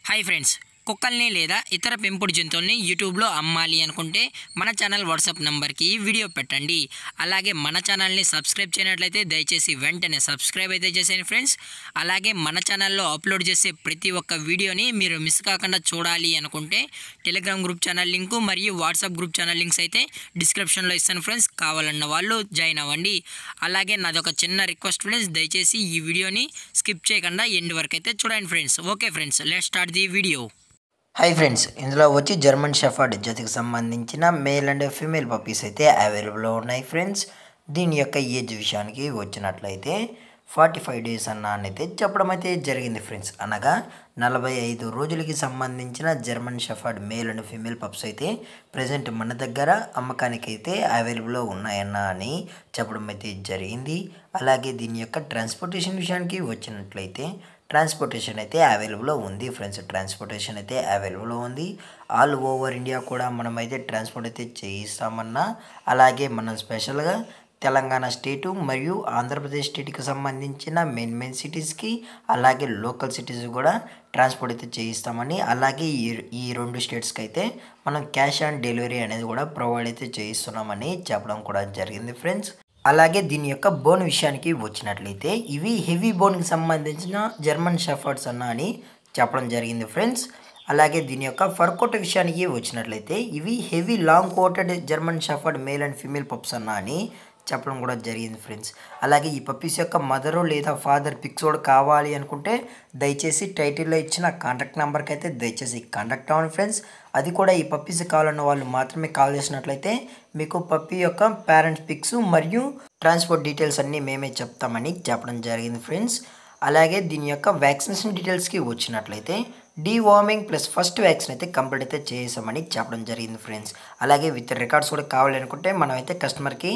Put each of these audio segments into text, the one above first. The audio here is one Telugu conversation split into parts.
హాయ్ ఫ్రెండ్స్, కుక్కల్ని లేదా ఇతర పెంపుడు జంతువుల్ని యూట్యూబ్లో అమ్మాలి అనుకుంటే మన ఛానల్ వాట్సాప్ నెంబర్కి వీడియో పెట్టండి. అలాగే మన ఛానల్ని సబ్స్క్రైబ్ చేయనట్లయితే దయచేసి వెంటనే సబ్స్క్రైబ్ అయితే చేసేయండి ఫ్రెండ్స్. అలాగే మన ఛానల్లో అప్లోడ్ చేసే ప్రతి ఒక్క వీడియోని మీరు మిస్ కాకుండా చూడాలి అనుకుంటే టెలిగ్రామ్ గ్రూప్ ఛానల్ లింకు మరియు వాట్సాప్ గ్రూప్ ఛానల్ లింక్స్ అయితే డిస్క్రిప్షన్లో ఇస్తాను ఫ్రెండ్స్. కావాలన్న వాళ్ళు జాయిన్ అవ్వండి. అలాగే నాదొక చిన్న రిక్వెస్ట్ ఫ్రెండ్స్, దయచేసి ఈ వీడియోని స్కిప్ చేయకుండా ఎండ్ వరకు అయితే చూడండి friends. Okay friends, let's start the video. Hi friends, ఇందులో వచ్చి జర్మన్ షెఫర్డ్ జతకి సంబంధించిన మేల్ అండ్ ఫీమేల్ పప్పీస్ అయితే అవైలబుల్లో ఉన్నాయి ఫ్రెండ్స్. దీని యొక్క ఏజ్ విషయానికి వచ్చినట్లయితే 45 డేస్ అయితే చెప్పడం అయితే జరిగింది ఫ్రెండ్స్. అనగా 45 రోజులకి సంబంధించిన German shepherd male and female pups అయితే ప్రజెంట్ మన దగ్గర అమ్మకానికి అయితే అవైలబుల్లో ఉన్నాయని చెప్పడం అయితే జరిగింది. అలాగే దీని యొక్క ట్రాన్స్పోర్టేషన్ విషయానికి వచ్చినట్లయితే ట్రాన్స్పోర్టేషన్ అయితే అవైలబుల్లో ఉంది ఫ్రెండ్స్. ట్రాన్స్పోర్టేషన్ అయితే అవైలబుల్లో ఉంది. ఆల్ ఓవర్ ఇండియా కూడా మనమైతే ట్రాన్స్పోర్ట్ అయితే చేయిస్తామన్నా, అలాగే మనం స్పెషల్గా తెలంగాణ స్టేటు మరియు ఆంధ్రప్రదేశ్ స్టేట్కి సంబంధించిన మెయిన్ సిటీస్కి అలాగే లోకల్ సిటీస్ కూడా ట్రాన్స్పోర్ట్ అయితే చేయిస్తామని, అలాగే ఈ రెండు స్టేట్స్కి అయితే మనం క్యాష్ ఆన్ డెలివరీ అనేది కూడా ప్రొవైడ్ అయితే చేయిస్తున్నామని చెప్పడం కూడా జరిగింది ఫ్రెండ్స్. అలాగే దీని యొక్క బోన్ విషయానికి వచ్చినట్లయితే ఇవి హెవీ బోన్కి సంబంధించిన జర్మన్ షెఫర్డ్స్ అని చెప్పడం జరిగింది ఫ్రెండ్స్. అలాగే దీని యొక్క ఫర్ కోట్ విషయానికి వచ్చినట్లయితే ఇవి heavy long coated German shepherd male and female pups అని చెప్పడం కూడా జరిగింది ఫ్రెండ్స్. అలాగే ఈ పప్పీస్ యొక్క మదరు లేదా ఫాదర్ పిక్స్ కూడా కావాలి అనుకుంటే దయచేసి టైటిల్లో ఇచ్చిన కాంటాక్ట్ నెంబర్కి అయితే దయచేసి కాంటాక్ట్ అవ్వండి ఫ్రెండ్స్. అది కూడా ఈ పప్పీస్ కావాలన్న వాళ్ళు మాత్రమే కాల్ చేసినట్లయితే మీకు పప్పీ యొక్క పేరెంట్స్ పిక్స్ మరియు ట్రాన్స్పోర్ట్ డీటెయిల్స్ అన్నీ మేమే చెప్తామని చెప్పడం జరిగింది ఫ్రెండ్స్. అలాగే దీని యొక్క వ్యాక్సినేషన్ డీటెయిల్స్కి వచ్చినట్లయితే డీవార్మింగ్ ప్లస్ ఫస్ట్ వ్యాక్సిన్ అయితే కంప్లీట్ అయితే చేసామని చెప్పడం జరిగింది ఫ్రెండ్స్. అలాగే విత్ రికార్డ్స్ కూడా కావాలనుకుంటే మనం అయితే కస్టమర్కి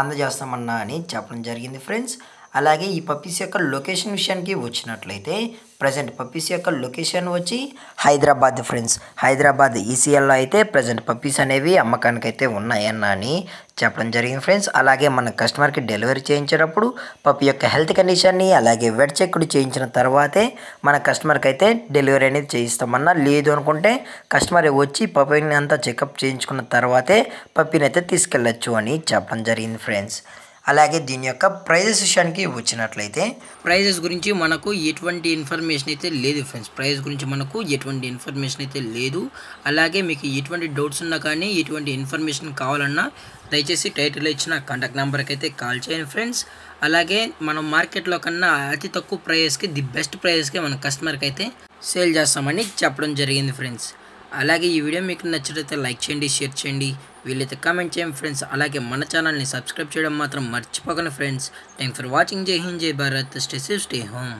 అందజేస్తామన్నా అని చెప్పడం జరిగింది ఫ్రెండ్స్. అలాగే ఈ పప్పీస్ యొక్క లొకేషన్ విషయానికి వచ్చినట్లయితే ప్రజెంట్ పప్పీస్ యొక్క లొకేషన్ వచ్చి హైదరాబాద్ ఫ్రెండ్స్. హైదరాబాద్ ఈసీఎల్లో అయితే ప్రజెంట్ పప్పీస్ అనేవి అమ్మకానికి అయితే ఉన్నాయని చెప్పడం జరిగింది ఫ్రెండ్స్. అలాగే మన కస్టమర్కి డెలివరీ చేయించేటప్పుడు పప్పి యొక్క హెల్త్ కండిషన్ని అలాగే వెట్ చెక్ చేయించిన తర్వాతే మన కస్టమర్కి అయితే డెలివరీ అనేది చేయిస్తామన్నా, లేదు అనుకుంటే కస్టమర్ వచ్చి పప్పిని అంతా చెకప్ చేయించుకున్న తర్వాతే పప్పిని అయితే తీసుకెళ్ళచ్చు అని చెప్పడం జరిగింది ఫ్రెండ్స్. అలాగే దీని యొక్క ప్రైజెస్ విషయానికి వచ్చినట్లయితే ప్రైజెస్ గురించి మనకు ఎటువంటి ఇన్ఫర్మేషన్ అయితే లేదు ఫ్రెండ్స్. ప్రైస్ గురించి మనకు ఎటువంటి ఇన్ఫర్మేషన్ అయితే లేదు. అలాగే మీకు ఎటువంటి డౌట్స్ ఉన్నా కానీ ఎటువంటి ఇన్ఫర్మేషన్ కావాలన్నా దయచేసి టైటిల్లో ఇచ్చిన కాంటాక్ట్ నెంబర్కి అయితే కాల్ చేయండి ఫ్రెండ్స్. అలాగే మనం మార్కెట్లో కన్నా అతి తక్కువ ప్రైస్కి ది బెస్ట్ ప్రైస్కి మన కస్టమర్కి అయితే సేల్ చేస్తామని చెప్పడం జరిగింది ఫ్రెండ్స్. అలాగే ఈ వీడియో మీకు నచ్చినట్లయితే లైక్ చేయండి, షేర్ చేయండి, వీలైతే కామెంట్ చేయండి ఫ్రెండ్స్. అలాగే మన ఛానల్ని సబ్స్క్రైబ్ చేయడం మాత్రం మర్చిపోకండి ఫ్రెండ్స్. Thanks for watching. జై హింద్, జై Bharat, stay safe, stay home.